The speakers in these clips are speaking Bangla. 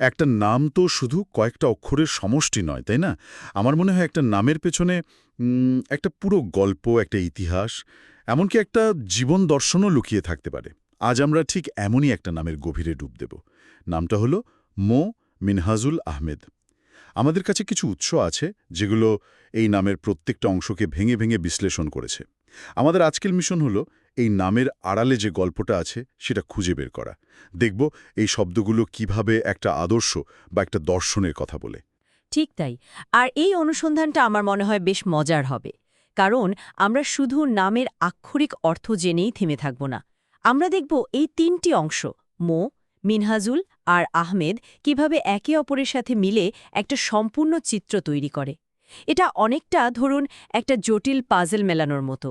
একটা নাম তো শুধু কয়েকটা অক্ষরের সমষ্টি নয়, তাই না? আমার মনে হয় একটা নামের পেছনে একটা পুরো গল্প, একটা ইতিহাস, এমনকি একটা জীবন দর্শনও লুকিয়ে থাকতে পারে। আজ আমরা ঠিক এমনই একটা নামের গভীরে ডুব দেব। নামটা হলো মো মিনহাজুল আহমেদ। আমাদের কাছে কিছু উৎস আছে যেগুলো এই নামের প্রত্যেকটা অংশকে ভেঙে ভেঙে বিশ্লেষণ করেছে। আমাদের আজকের মিশন হলো এই নামের আড়ালে যে গল্পটা আছে সেটা খুঁজে বের করা। দেখব এই শব্দগুলো কিভাবে একটা আদর্শ বা একটা দর্শনের কথা বলে। ঠিক তাই। আর এই অনুসন্ধানটা আমার মনে হয় বেশ মজার হবে। কারণ আমরা শুধু নামের আক্ষরিক অর্থ জেনেই থেমে থাকব না। আমরা দেখব এই তিনটি অংশ মো, মিনহাজুল আর আহমেদ কিভাবে একে অপরের সাথে মিলে একটা সম্পূর্ণ চিত্র তৈরি করে। এটা অনেকটা ধরুন একটা জটিল পাজল মেলানোর মতো।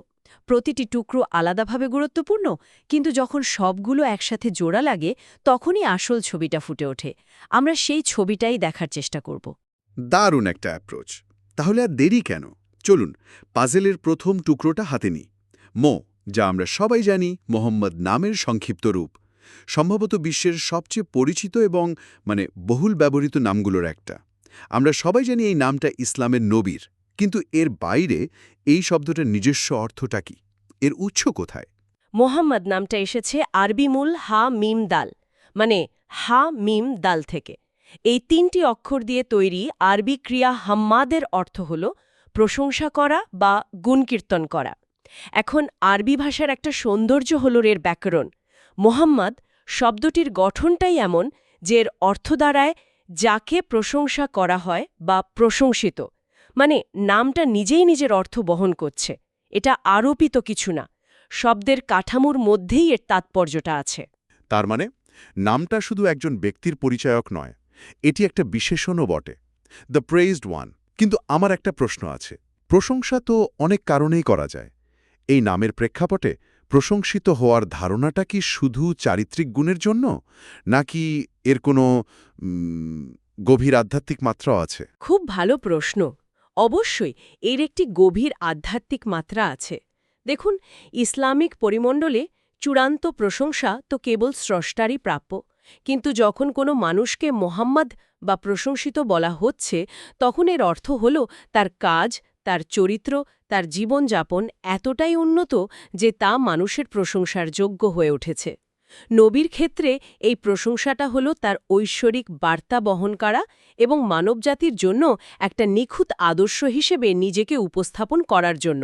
প্রতিটি টুকরো আলাদাভাবে গুরুত্বপূর্ণ, কিন্তু যখন সবগুলো একসাথে জোড়া লাগে তখনই আসল ছবিটা ফুটে ওঠে। আমরা সেই ছবিটাই দেখার চেষ্টা করব। দারুণ একটা অ্যাপ্রোচ। তাহলে আর দেরি কেন? চলুন পাজেলের প্রথম টুকরোটা হাতে নিই। মো, যা আমরা সবাই জানি মোহাম্মদ নামের সংক্ষিপ্ত রূপ। সম্ভবত বিশ্বের সবচেয়ে পরিচিত এবং বহুল ব্যবহৃত নামগুলোর একটা। আমরা সবাই জানি এই নামটা ইসলামের নবীর, কিন্তু এর বাইরে এই শব্দটার নিজস্ব অর্থটা কি? এর উৎস কোথায়? মোহাম্মদ নামটা এসেছে আরবি মূল হা মিম দাল, মানে হা মিম দাল থেকে। এই তিনটি অক্ষর দিয়ে তৈরি আরবি ক্রিয়া হাম্মাদের অর্থ হল প্রশংসা করা বা গুণকীর্তন করা। এখন আরবি ভাষার একটা সৌন্দর্য হল এর ব্যাকরণ। মোহাম্মদ শব্দটির গঠনটাই এমন যে এর অর্থ দাঁড়ায় যাকে প্রশংসা করা হয় বা প্রশংসিত, মানে নামটা নিজেই নিজের অর্থ বহন করছে। এটা আরোপিত কিছু না, শব্দের কাঠামোর মধ্যেই এর তাৎপর্যটা আছে। তার মানে নামটা শুধু একজন ব্যক্তির পরিচায়ক নয়, এটি একটা বিশেষণও বটে, দ্য প্রেইজড ওয়ান। কিন্তু আমার একটা প্রশ্ন আছে। প্রশংসা তো অনেক কারণেই করা যায়। এই নামের প্রেক্ষাপটে প্রশংসিত হওয়ার ধারণাটা কি শুধু চারিত্রিক গুণের জন্য, নাকি এর কোনো গভীর আধ্যাত্মিক মাত্রাও আছে? খুব ভালো প্রশ্ন। অবশ্যই এর একটি গভীর আধ্যাত্মিক মাত্রা আছে। দেখুন, ইসলামিক পরিমণ্ডলে চূড়ান্ত প্রশংসা তো কেবল স্রষ্টারই প্রাপ্য। কিন্তু যখন কোনো মানুষকে মোহাম্মদ বা প্রশংসিত বলা হচ্ছে, তখন এর অর্থ হল তার কাজ, তার চরিত্র, তার জীবনযাপন এতটাই উন্নত যে তা মানুষের প্রশংসার যোগ্য হয়ে উঠেছে। নবীর ক্ষেত্রে এই প্রশংসাটা হল তার ঐশ্বরিক বার্তা বহন করা এবং মানবজাতির জন্য একটা নিখুঁত আদর্শ হিসেবে নিজেকে উপস্থাপন করার জন্য।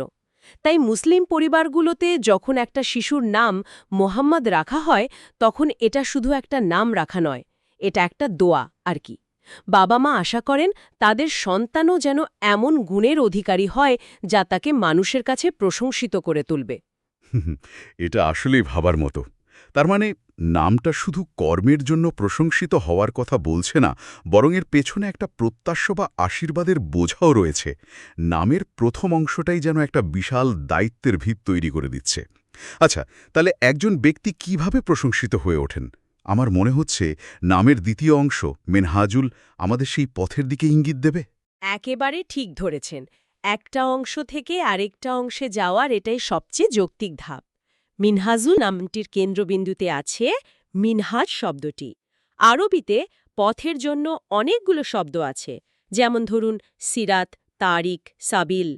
তাই মুসলিম পরিবারগুলোতে যখন একটা শিশুর নাম মোহাম্মদ রাখা হয়, তখন এটা শুধু একটা নাম রাখা নয়, এটা একটা দোয়া আর কি। বাবা মা আশা করেন তাদের সন্তানও যেন এমন গুণের অধিকারী হয় যা তাকে মানুষের কাছে প্রশংসিত করে তুলবে। এটা আসলেই ভাবার মতো। তার মানে নামটা শুধু কর্মের জন্য প্রশংসিত হওয়ার কথা বলছে না, বরং এর পেছনে একটা প্রত্যাশা বা আশীর্বাদের বোঝাও রয়েছে। নামের প্রথম অংশটাই যেন একটা বিশাল দায়িত্বের ভিত তৈরি করে দিচ্ছে। আচ্ছা, তাহলে একজন ব্যক্তি কিভাবে প্রশংসিত হয়ে ওঠেন? আমার মনে হচ্ছে নামের দ্বিতীয় অংশ মেনহাজুল আমাদের সেই পথের দিকে ইঙ্গিত দেবে। একেবারে ঠিক ধরেছেন। একটা অংশ থেকে আরেকটা অংশে যাওয়ার এটাই সবচেয়ে যৌক্তিক ধাপ। মিনহাজুল নামটির কেন্দ্রবিন্দুতে আছে মিনহাজ শব্দটি। আরবিতে পথের জন্য অনেকগুলো শব্দ আছে, যেমন ধরুন সিরাত, তারিক, সাবিল।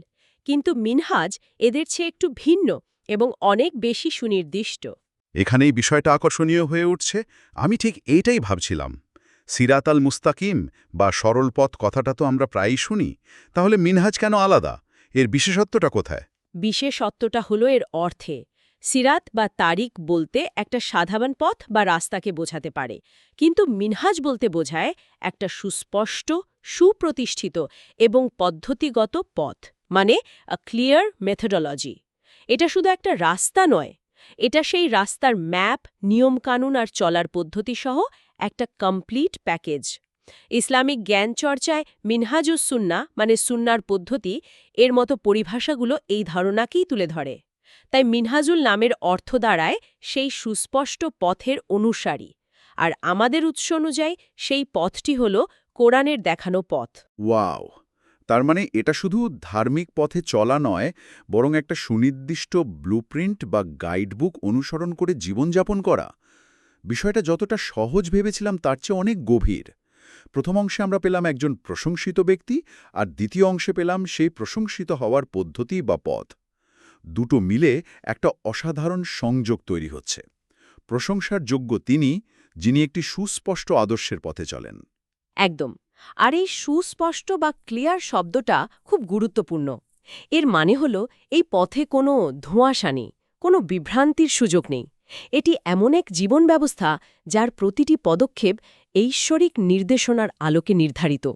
কিন্তু মিনহাজ এদের চেয়ে একটু ভিন্ন এবং অনেক বেশি সুনির্দিষ্ট। এখানেই বিষয়টা আকর্ষণীয় হয়ে উঠছে। আমি ঠিক এইটাই ভাবছিলাম। সিরাত আল মুস্তাকিম বা সরল পথ কথাটা তো আমরা প্রায়ই শুনি। তাহলে মিনহাজ কেন আলাদা? এর বিশেষত্বটা কোথায়? বিশেষত্বটা হলো এর অর্থে। সিরাত বা তারিক বলতে একটা সাধারণ পথ বা রাস্তাকে বোঝাতে পারে, কিন্তু মিনহাজ বলতে বোঝায় একটা সুস্পষ্ট, সুপ্রতিষ্ঠিত এবং পদ্ধতিগত পথ, মানে আ ক্লিয়ার মেথোডোলজি। এটা শুধু একটা রাস্তা নয়, এটা সেই রাস্তার ম্যাপ, নিয়মকানুন আর চলার পদ্ধতি সহ একটা কমপ্লিট প্যাকেজ। ইসলামিক জ্ঞান চর্চায় মিনহাজুস সুন্নাহ, মানে সুন্নার পদ্ধতি, এর মতো পরিভাষাগুলো এই ধারণাকেই তুলে ধরে। তাই মিনহাজুল নামের অর্থ দাঁড়ায় সেই সুস্পষ্ট পথের অনুসারী। আর আমাদের উৎস অনুযায়ী সেই পথটি হল কোরআনের দেখানো পথ। ওয়াও! তার মানে এটা শুধু ধার্মিক পথে চলা নয়, বরং একটা সুনির্দিষ্ট ব্লুপ্রিন্ট বা গাইডবুক অনুসরণ করে জীবনযাপন করা। বিষয়টা যতটা সহজ ভেবেছিলাম তার চেয়ে অনেক গভীর। প্রথম অংশে আমরা পেলাম একজন প্রশংসিত ব্যক্তি, আর দ্বিতীয় অংশে পেলাম সেই প্রশংসিত হওয়ার পদ্ধতি বা পথ। দুটো মিলে একটা অসাধারণ সংযোগ তৈরি হচ্ছে। প্রশংসার যোগ্য তিনি, যিনি একটি সুস্পষ্ট আদর্শের পথে চলেন। একদম। আর এই সুস্পষ্ট বা ক্লিয়ার শব্দটা খুব গুরুত্বপূর্ণ। এর মানে হল এই পথে কোনো ধোঁয়াশা নেই, কোনো বিভ্রান্তির সুযোগ নেই। এটি এমন এক জীবন ব্যবস্থা যার প্রতিটি পদক্ষেপ ঐশ্বরিক নির্দেশনার আলোকে নির্ধারিত।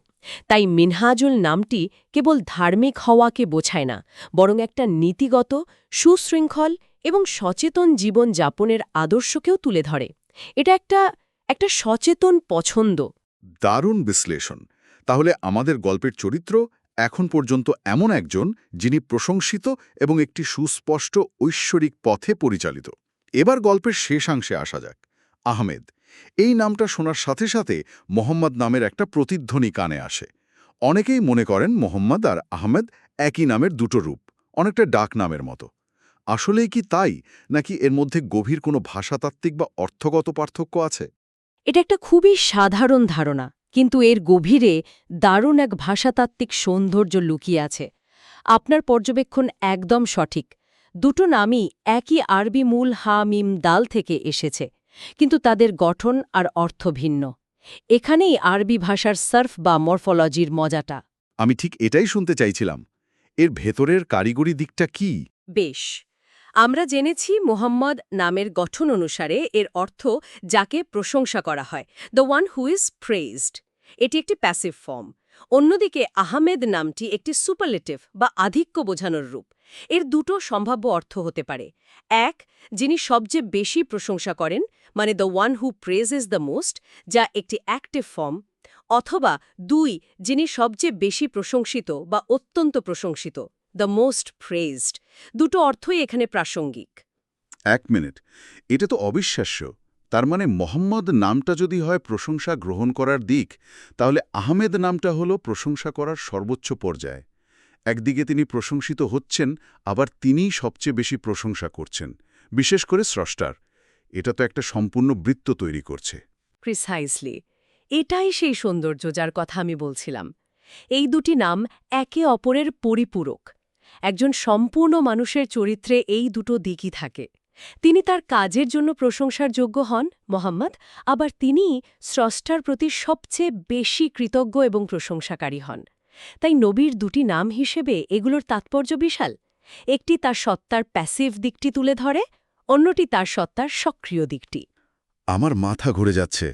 তাই মিনহাজুল নামটি কেবল ধার্মিক হওয়াকে বোঝায় না, বরং একটা নীতিগত, সুশৃঙ্খল এবং সচেতন জীবন যাপনের আদর্শকেও তুলে ধরে। এটা একটা সচেতন পছন্দ। দারুণ বিশ্লেষণ। তাহলে আমাদের গল্পের চরিত্র এখন পর্যন্ত এমন একজন যিনি প্রশংসিত এবং একটি সুস্পষ্ট ঐশ্বরিক পথে পরিচালিত। এবার গল্পের শেষাংশে আসা যাক। আহমেদ, এই নামটা শোনার সাথে সাথে মোহাম্মদ নামের একটা প্রতিধ্বনি কানে আসে। অনেকেই মনে করেন মোহাম্মদ আর আহমেদ একই নামের দুটো রূপ, অনেকটা ডাক নামের মতো। আসলেই কি তাই, নাকি এর মধ্যে গভীর কোনো ভাষাতাত্ত্বিক বা অর্থগত পার্থক্য আছে? এটা একটা খুবই সাধারণ ধারণা, কিন্তু এর গভীরে দারুণ এক ভাষাতাত্ত্বিক সৌন্দর্য লুকিয়ে আছে। আপনার পর্যবেক্ষণ একদম সঠিক। দুটো নামই একই আরবি মূল হা মিম দাল থেকে এসেছে, কিন্তু তাদের গঠন আর অর্থ ভিন্ন। এখানেই আরবি ভাষার সার্ফ বা মরফোলজির মজাটা। আমি ঠিক এটাই শুনতে চাইছিলাম। এর ভেতরের কারিগরি দিকটা কি? বেশ, আমরা জেনেছি মোহাম্মদ নামের গঠন অনুসারে এর অর্থ যাকে প্রশংসা করা হয়, the one who is praised. এটি একটি প্যাসিভ ফর্ম। অন্যদিকে আহমেদ নামটি একটি সুপারলেটিভ বা আধিক্য বোঝানোর রূপ। এর দুটো সম্ভাব্য অর্থ হতে পারে। এক, যিনি সবচেয়ে বেশি প্রশংসা করেন, মানে the one who praises the most, যা একটি অ্যাক্টিভ ফর্ম। অথবা দুই, যিনি সবচেয়ে বেশি প্রশংসিত বা অত্যন্ত প্রশংসিত, দ্য মোস্ট প্রেজড। দুটো অর্থই এখানে প্রাসঙ্গিক। এক মিনিট, এটা তো অবিশ্বাস্য। তার মানে মোহাম্মদ নামটা যদি হয় প্রশংসা গ্রহণ করার দিক, তাহলে আহমেদ নামটা হলো প্রশংসা করার সর্বোচ্চ পর্যায়ে। একদিকে তিনি প্রশংসিত হচ্ছেন, আবার তিনিই সবচেয়ে বেশি প্রশংসা করছেন, বিশেষ করে স্রষ্টার। এটা তো একটা সম্পূর্ণ বৃত্ত তৈরি করছে। প্রিসাইসলি, এটাই সেই সৌন্দর্য যার কথা আমি বলছিলাম। এই দুটি নাম একে অপরের পরিপূরক। একজন সম্পূর্ণ মানুষের চরিত্রে এই দুটো দিকই থাকে। তিনি তার কাজের জন্য প্রশংসার যোগ্য হন, মোহাম্মদ, আবার তিনি স্রষ্টার প্রতি সবচেয়ে বেশি কৃতজ্ঞ এবং প্রশংসাকারী হন। তাই নবীর দুটি নাম হিসেবে এগুলোর তাৎপর্য বিশাল। একটি তার সত্তার প্যাসিভ দিকটি তুলে ধরে, অন্যটি তার সত্তার সক্রিয় দিকটি। আমার মাথা ঘুরে যাচ্ছে।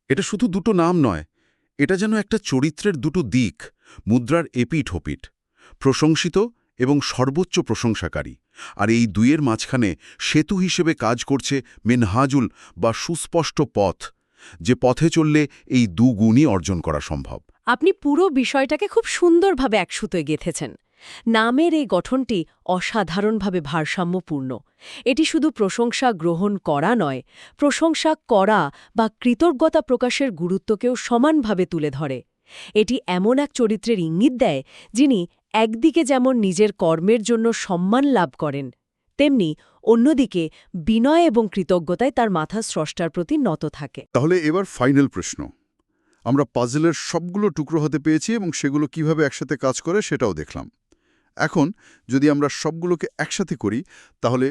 এটা শুধু দুটো নাম নয়, এটা যেন একটা চরিত্রের দুটো দিক, মুদ্রার এপিঠ ওপিঠ, প্রশংসিত এবং সর্বোচ্চ প্রশংসাকারী। আর এই দুইয়ের মাঝখানে সেতু হিসেবে কাজ করছে মিনহাজুল বা সুস্পষ্ট পথ, যে পথে চললে এই দুগুণই অর্জন করা সম্ভব। আপনি পুরো বিষয়টাকে খুব সুন্দরভাবে একসুতোয় গেঁথেছেন। নামের এই গঠনটি অসাধারণভাবে ভারসাম্যপূর্ণ। এটি শুধু প্রশংসা গ্রহণ করা নয়, প্রশংসা করা বা কৃতজ্ঞতা প্রকাশের গুরুত্বকেও সমানভাবে তুলে ধরে। এটি এমন এক চরিত্রের ইঙ্গিত দেয়, যিনি একদিকে যেমন নিজের কর্মের জন্য সম্মান লাভ করেন, তেমনি অন্যদিকে বিনয় এবং কৃতজ্ঞতায় তার মাথা স্রষ্টার প্রতি নত থাকে। তাহলে এবার ফাইনাল প্রশ্ন। আমরা পাজলের সবগুলো টুকরো হতে পেয়েছি এবং সেগুলো কিভাবে একসাথে কাজ করে সেটাও দেখলাম। এখন যদি আমরা সবগুলোকে একসাথে করি, তাহলে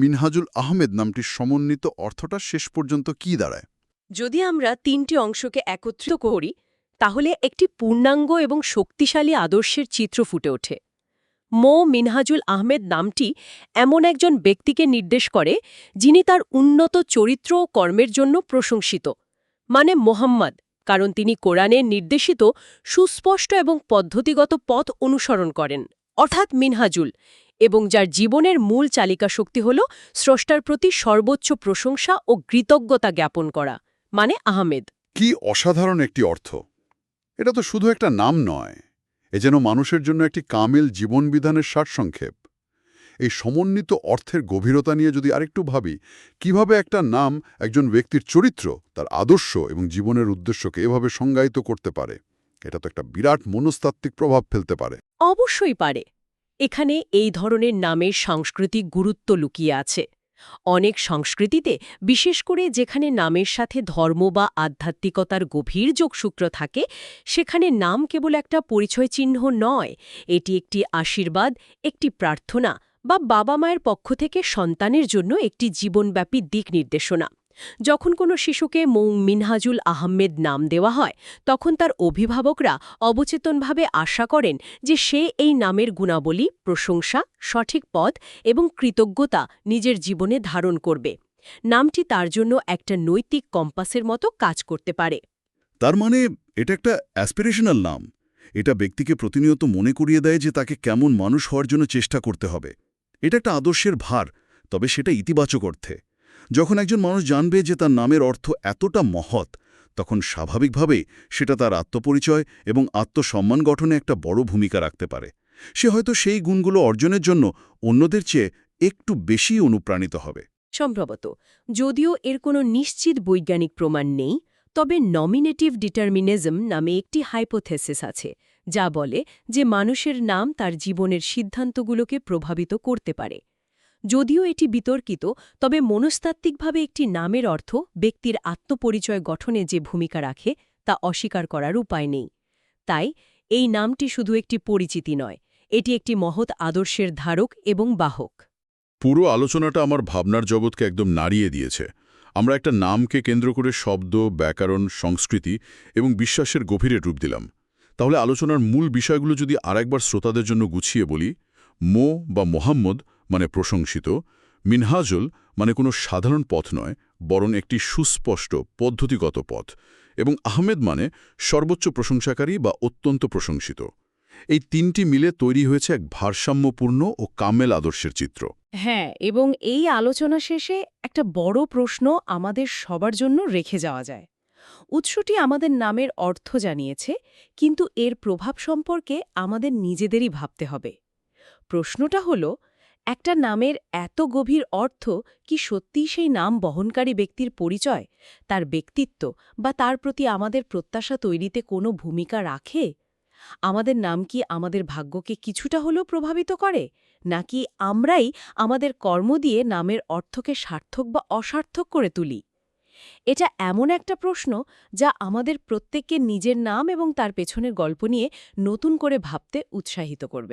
মিনহাজুল আহমেদ নামটির সমন্বিত অর্থটা শেষ পর্যন্ত কি দাঁড়ায়? যদি আমরা তিনটি অংশকে একত্রিত করি, তাহলে একটি পূর্ণাঙ্গ এবং শক্তিশালী আদর্শের চিত্র ফুটে ওঠে। মিনহাজুল আহমেদ নামটি এমন একজন ব্যক্তিকে নির্দেশ করে, যিনি তার উন্নত চরিত্র ও কর্মের জন্য প্রশংসিত, মানে মোহাম্মদ, কারণ তিনি কোরআনের নির্দেশিত সুস্পষ্ট এবং পদ্ধতিগত পথ অনুসরণ করেন, অর্থাৎ মিনহাজুল, এবং যার জীবনের মূল চালিকা শক্তি হল স্রষ্টার প্রতি সর্বোচ্চ প্রশংসা ও কৃতজ্ঞতা জ্ঞাপন করা, মানে আহমেদ। কি অসাধারণ একটি অর্থ! এটা তো শুধু একটা নাম নয়, এ যেন মানুষের জন্য একটি কামিল জীবনবিধানের সারসংক্ষেপ। এই সমন্বিত অর্থের গভীরতা নিয়ে যদি আরেকটু ভাবি, কিভাবে একটা নাম একজন ব্যক্তির চরিত্র, তার আদর্শ এবং জীবনের উদ্দেশ্যকে এভাবে সংজ্ঞায়িত করতে পারে, এটা তো একটা বিরাট মনস্তাত্ত্বিক প্রভাব ফেলতে পারে। অবশ্যই পারে। এখানে এই ধরনের নামের সাংস্কৃতিক গুরুত্ব লুকিয়ে আছে। অনেক সংস্কৃতিতে, বিশেষ করে যেখানে নামের সাথে ধর্ম বা আধ্যাত্মিকতার গভীর যোগসূত্র থাকে, সেখানে নাম কেবল একটা পরিচয় চিহ্ন নয়, এটি একটি আশীর্বাদ, একটি প্রার্থনা বা বাবা মায়ের পক্ষ থেকে সন্তানের জন্য একটি জীবনব্যাপী দিক নির্দেশনা। যখন কোনো শিশুকে মিনহাজুল আহমেদ নাম দেওয়া হয়, তখন তার অভিভাবকরা অবচেতনভাবে আশা করেন যে সে এই নামের গুণাবলী, প্রশংসা, সঠিক পথ এবং কৃতজ্ঞতা নিজের জীবনে ধারণ করবে। নামটি তার জন্য একটা নৈতিক কম্পাসের মতো কাজ করতে পারে। তার মানে এটা একটা অ্যাসপিরেশনাল নাম। এটা ব্যক্তিকে প্রতিনিয়ত মনে করিয়ে দেয় যে তাকে কেমন মানুষ হওয়ার জন্য চেষ্টা করতে হবে। এটা একটা আদর্শের ভার, তবে সেটা ইতিবাচক অর্থে। যখন একজন মানুষ জানবে যে তার নামের অর্থ এতটা মহৎ, তখন স্বাভাবিকভাবেই সেটা তার আত্মপরিচয় এবং আত্মসম্মান গঠনে একটা বড় ভূমিকা রাখতে পারে। সে হয়তো সেই গুণগুলো অর্জনের জন্য অন্যদের চেয়ে একটু বেশি অনুপ্রাণিত হবে। সম্ভবত, যদিও এর কোনো নিশ্চিত বৈজ্ঞানিক প্রমাণ নেই, তবে নমিনেটিভ ডিটারমিনিজম নামে একটি হাইপোথেসিস আছে, যা বলে যে মানুষের নাম তার জীবনের সিদ্ধান্তগুলোকে প্রভাবিত করতে পারে। যদিও এটি বিতর্কিত, তবে মনস্তাত্ত্বিকভাবে একটি নামের অর্থ ব্যক্তির আত্মপরিচয় গঠনে যে ভূমিকা রাখে তা অস্বীকার করার উপায় নেই। তাই এই নামটি শুধু একটি পরিচিতি নয়, এটি একটি মহৎ আদর্শের ধারক এবং বাহক। পুরো আলোচনাটা আমার ভাবনার জগৎকে একদম নাড়িয়ে দিয়েছে। আমরা একটা নামকে কেন্দ্র করে শব্দ, ব্যাকরণ, সংস্কৃতি এবং বিশ্বাসের গভীরে রূপ দিলাম। তাহলে আলোচনার মূল বিষয়গুলো যদি আরেকবার শ্রোতাদের জন্য গুছিয়ে বলি, মো বা মোহাম্মদ মানে প্রশংসিত, মিনহাজুল মানে কোনো সাধারণ পথ নয়, বরং একটি সুস্পষ্ট পদ্ধতিগত পথ, এবং আহমেদ মানে সর্বোচ্চ প্রশংসাকারী বা অত্যন্ত প্রশংসিত। এই তিনটি মিলে তৈরি হয়েছে এক ভারসাম্যপূর্ণ ও কামেল আদর্শের চিত্র। হ্যাঁ, এবং এই আলোচনা শেষে একটা বড় প্রশ্ন আমাদের সবার জন্য রেখে যাওয়া যায়। উৎসটি আমাদের নামের অর্থ জানিয়েছে, কিন্তু এর প্রভাব সম্পর্কে আমাদের নিজেদেরই ভাবতে হবে। প্রশ্নটা হলো, একটা নামের এত গভীর অর্থ কি সত্যিই সেই নাম বহনকারী ব্যক্তির পরিচয়, তার ব্যক্তিত্ব বা তার প্রতি আমাদের প্রত্যাশা তৈরিতে কোনো ভূমিকা রাখে? আমাদের নাম কি আমাদের ভাগ্যকে কিছুটা হলেও প্রভাবিত করে, নাকি আমরাই আমাদের কর্ম দিয়ে নামের অর্থকে সার্থক বা অসার্থক করে তুলি? এটা এমন একটা প্রশ্ন যা আমাদের প্রত্যেককে নিজের নাম এবং তার পেছনের গল্প নিয়ে নতুন করে ভাবতে উৎসাহিত করবে।